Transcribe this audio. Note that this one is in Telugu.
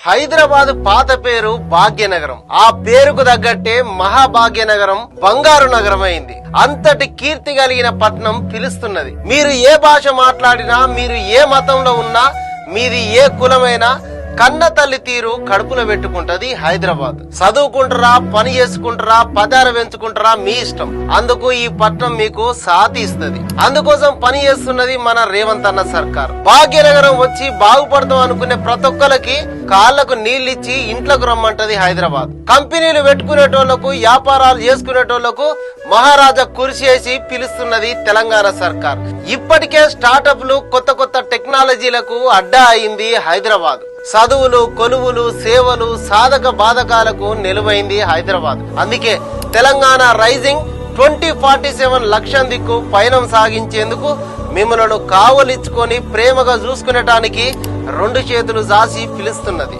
హైదరాబాద్ పాత పేరు భాగ్యనగరం. ఆ పేరుకు తగ్గట్టే మహాభాగ్యనగరం బంగారు నగరం అయింది. అంతటి కీర్తి కలిగిన పట్నం పిలుస్తున్నది. మీరు ఏ భాష మాట్లాడినా, మీరు ఏ మతంలో ఉన్నా, మీది ఏ కులమైనా కన్న తల్లి తీరు కడుపులో పెట్టుకుంటది హైదరాబాద్. చదువుకుంటారా, పని చేసుకుంటారా, పదార పెంచుకుంటారా మీ ఇష్టం. అందుకు ఈ పట్నం మీకు సాతి ఇస్తుంది. అందుకోసం పని చేస్తున్నది మన రేవంత్ అన్న సర్కార్. భాగ్యనగరం వచ్చి బాగుపడతాం అనుకునే ప్రతి ఒక్కరికి కాళ్లకు నీళ్లిచ్చి ఇంట్లోకి రమ్మంటది హైదరాబాద్. కంపెనీలు పెట్టుకునేటోళ్లకు, వ్యాపారాలు చేసుకునేటోళ్లకు మహారాజా కుర్చేసి పిలుస్తున్నది తెలంగాణ సర్కార్. ఇప్పటికే స్టార్టప్లు, కొత్త కొత్త టెక్నాలజీలకు అడ్డా అయింది హైదరాబాద్. చదువులు, కొలువులు, సేవలు, సాధక బాధకాలకు నిలువైంది హైదరాబాద్. అందుకే తెలంగాణ రైజింగ్ 2047 లక్ష్యం దిక్కు పయనం సాగించేందుకు మిమ్మలను కావలిచ్చుకొని ప్రేమగా చూసుకునేటానికి 2 చేతులు జాసి పిలుస్తున్నది.